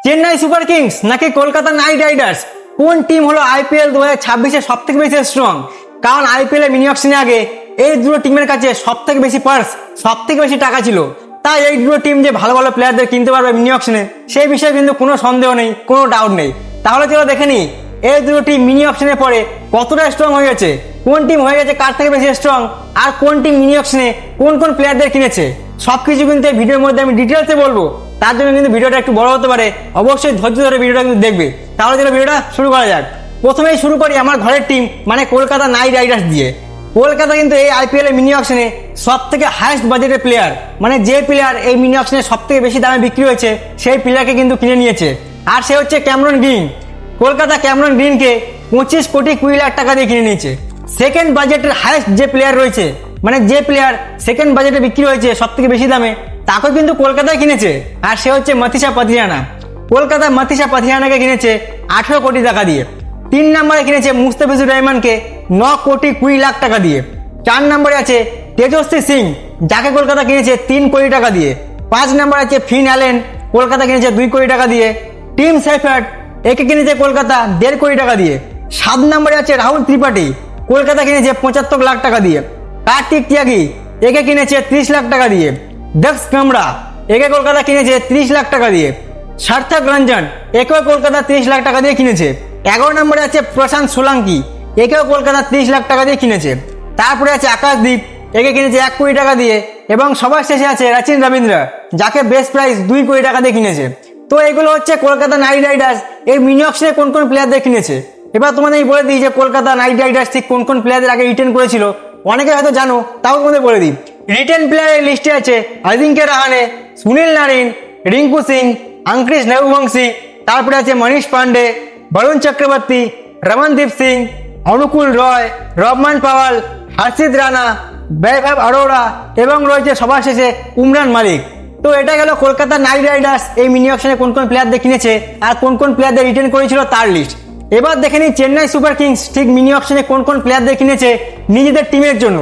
Chennai super Kings নাকি Kolkata night Riders, কোন team হলো আইপিএল 2026-এ সব থেকে বেশি স্ট্রং? কারণ আইপিএল এ মিনি অকশনে আগে এই দুটো টিমের কাছে সব থেকে বেশি পার্স, সব থেকে বেশি টাকা ছিল। তাই এই দুটো টিম যে ভালো ভালো প্লেয়ারদের কিনতে পারবে মিনি অকশনে, সেই বিষয়ে কিন্তু কোনো সন্দেহ নেই, কোনো ডাউট নেই। তাহলে চলো দেখে নিই এই দুটো টিম মিনি অকশনে পরে কতটা স্ট্রং হয়ে গেছে, কোন টিম হয়ে গেছে কার থেকে বেশি স্ট্রং, আর কোন টিম মিনি অকশনে কোন কোন প্লেয়ারদের কিনেছে, সবকিছু কিন্তু এই ভিডিওর মধ্যে আমি ডিটেলসে বলবো। তার জন্য কিন্তু ভিডিওটা একটু বড় হতে পারে, অবশ্যই ধৈর্য ধরে ভিডিওটা কিন্তু দেখবে। তাহলে চলো ভিডিওটা শুরু করা যাক। প্রথমেই শুরু করি আমার ঘরের টিম মানে কলকাতা নাইট রাইডার্স দিয়ে। কলকাতা কিন্তু এই আইপিএল এর মিনি অকশনে সব থেকে হাইয়েস্ট বাজেটের প্লেয়ার, মানে যে প্লেয়ার এই মিনি অকশনে সব থেকে বেশি দামে বিক্রি হয়েছে সেই প্লেয়ারকে কিন্তু কিনে নিয়েছে, আর সে হচ্ছে ক্যামেরন গ্রিন। কলকাতা ক্যামেরন গ্রিনকে 25 কোটি 20 লাখ টাকা দিয়ে কিনে নিয়েছে। সেকেন্ড বাজেটের হাইয়েস্ট যে প্লেয়ার রয়েছে, মানে যে প্লেয়ার সেকেন্ড বাজেটে বিক্রি হয়েছে সব থেকে বেশি দামে, তাকে কিন্তু কলকাতায় কিনেছে, আর সে হচ্ছে মাথিসা পাথিয়ানা। কলকাতা মাথিসা পাথিয়ানাকে কিনেছে 18 কোটি টাকা দিয়ে। 3 নম্বরে কিনেছে মুস্তাফিজুর রহমানকে 9 কোটি 20 লাখ টাকা দিয়ে। 4 নম্বরে আছে তেজস্বী সিং, যাকে কলকাতা কিনেছে 3 কোটি টাকা দিয়ে। 5 নম্বরে আছে ফিন অ্যালেন, কলকাতা কিনেছে 2 কোটি টাকা দিয়ে। টিম সেফার্ট, একে কিনেছে কলকাতা 1.5 কোটি টাকা দিয়ে। 7 নম্বরে আছে রাহুল ত্রিপাঠী, কলকাতা কিনেছে 75 লাখ টাকা দিয়ে। কার্তিক ত্যাগী, একে কিনেছে 30 লাখ টাকা দিয়ে। দক্ষ কামরা, একে কলকাতা কিনেছে 30 লাখ টাকা দিয়ে। সার্থক রঞ্জন, একেও কলকাতা 30 লাখ টাকা দিয়ে কিনেছে। 11 নম্বরে আছে প্রশান্ত সোলাঙ্কি, একেও কলকাতা 30 লাখ টাকা দিয়ে কিনেছে। তারপরে আছে আকাশদীপ, একে কিনেছে 1 কোটি টাকা দিয়ে। এবং সবার শেষে আছে রচিন রবীন্দ্র, যাকে বেস্ট প্রাইস 2 কোটি টাকা দিয়ে কিনেছে। তো এগুলো হচ্ছে কলকাতা নাইট রাইডার্স এই মিনি অকশনে কোন কোন প্লেয়ারদের কিনেছে। এবার তোমাদের বলে দিই যে কলকাতা নাইট রাইডার্স ঠিক কোন কোন প্লেয়ারদের আগে রিটেন করেছিল, অনেকে হয়তো জানো, তাও তোমাদের বলে দিই। রিটেন প্লেয়ারের লিস্টে আছে অজিঙ্ক্য রাহানে, সুনীল নারিন, রিঙ্কু সিং, অঙ্কুশ রঘুবংশী, তারপরে আছে মনীষ পান্ডে, বরুণ চক্রবর্তী, রমনদীপ সিং, অনুকূল রয়, রবমান পাওয়াল, হর্ষিত রানা, বৈভব অরোরা এবং রয়েছে সবার শেষে উমরান মালিক। তো এটা গেল কলকাতা নাইট রাইডার্স এই মিনি অকশনে কোন কোন প্লেয়ারদের কিনেছে আর কোন কোন প্লেয়ারদের রিটেন করেছিল তার লিস্ট। এবার দেখে নিই চেন্নাই সুপার কিংস ঠিক মিনি অকশনে কোন কোন প্লেয়ারদের কিনেছে নিজেদের টিমের জন্য।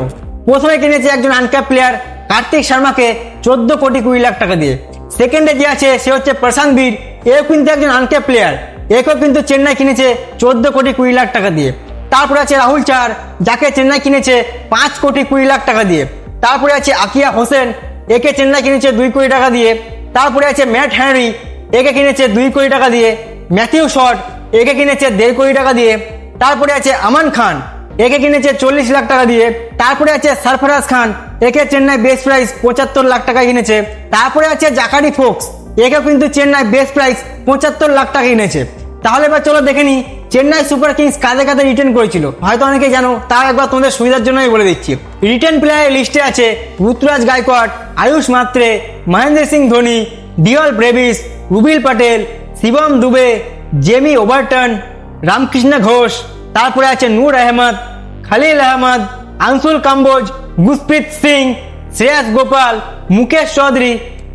প্রথমে কিনেছে একজন আনক্যাপ প্লেয়ার কার্তিক শর্মাকে 14 কোটি 20 লাখ টাকা দিয়ে। সেকেন্ডে যে আছে সে হচ্ছে প্রশান্ত বীর, এও কিন্তু একজন আনক্যাপ প্লেয়ার, একেও কিন্তু চেন্নাই কিনেছে 14 কোটি 20 লাখ টাকা দিয়ে। তারপরে আছে রাহুল চার, যাকে চেন্নাই কিনেছে 5 কোটি 20 লাখ টাকা দিয়ে। তারপরে আছে আকিয়া হোসেন, একে চেন্নাই কিনেছে 2 কোটি টাকা দিয়ে। তারপরে আছে ম্যাট হ্যানরি, একে কিনেছে 2 কোটি টাকা দিয়ে। ম্যাথিউ শট, একে কিনেছে 1.5 কোটি টাকা দিয়ে। তারপরে আছে আমান খান, একে কিনেছে 40 লাখ টাকা দিয়ে। তারপরে আছে সরফরাজ খান, একে চেন্নাই বেস্ট প্রাইস 75 লাখ টাকা কিনেছে। তারপরে আছে জাকারি ফোক্স, একে কিন্তু চেন্নাই বেস্ট প্রাইস 75 লাখ টাকা কিনেছে। তাহলে এবার চলো দেখে নিই চেন্নাই সুপার কিংস কাদের কাদের রিটেন করেছিল, হয়তো অনেকে জানো, তাও একবার তোমাদের সুবিধার জন্যই বলে দিচ্ছি। রিটেন প্লেয়ারের লিস্টে আছে ঋতুরাজ গায়কোয়াড়, আয়ুষ মাত্রে, মহেন্দ্র সিং ধোনি, ডিওল ব্রেভিস, রুবিল পটেল, শিবম দুবে, জেমি ওভারটন, রামকৃষ্ণ ঘোষ, তারপরে আছে নূর আহমদ, খালিল আহমদ, আনসুল কাম্বোজ, গুরপ্রীত সিং, শ্রেয়াস গোপাল, মুকেশ চৌধুরী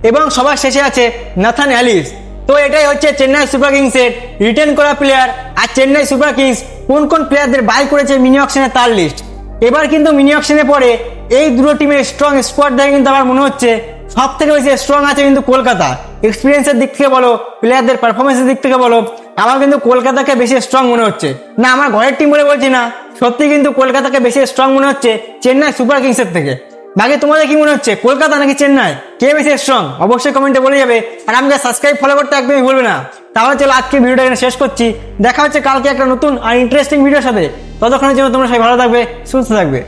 এবং সবার শেষে আছে নাথান অ্যালিস। তো এটাই হচ্ছে চেন্নাই সুপার কিংসের রিটেন করা প্লেয়ার আর চেন্নাই সুপার কিংস কোন কোন প্লেয়ারদের বাই করেছে মিনি অকশনে তার লিস্ট। এবার কিন্তু মিনি অকশনে পরে এই দুটো টিমের স্ট্রং স্কোয়াড দেখে কিন্তু আমার মনে হচ্ছে সব থেকে বেশি স্ট্রং আছে কিন্তু কলকাতা। এক্সপিরিয়েন্সের দিক থেকে বলো, প্লেয়ারদের পারফরমেন্সের দিক থেকে বলো, আমার কিন্তু কলকাতাকে বেশি স্ট্রং মনে হচ্ছে। না, আমার ঘরের টিম বলে বলছি না, সত্যি কিন্তু কলকাতাকে বেশি স্ট্রং মনে হচ্ছে চেন্নাই সুপার কিংসের থেকে। বাকি তোমাদের কি মনে হচ্ছে, কলকাতা নাকি চেন্নাই, কে বেশি স্ট্রং? অবশ্যই কমেন্টে বলে যাবে। আর আমাকে সাবস্ক্রাইব ফলো করতে একদমই ভুলবে না। তাহলে চলো আজকে ভিডিওটা এখানে শেষ করছি, দেখা হচ্ছে কালকে একটা নতুন আর ইন্টারেস্টিং ভিডিওর সাথে। ততক্ষণের জন্য তোমরা সবাই ভালো থাকবে, সুস্থ থাকবে।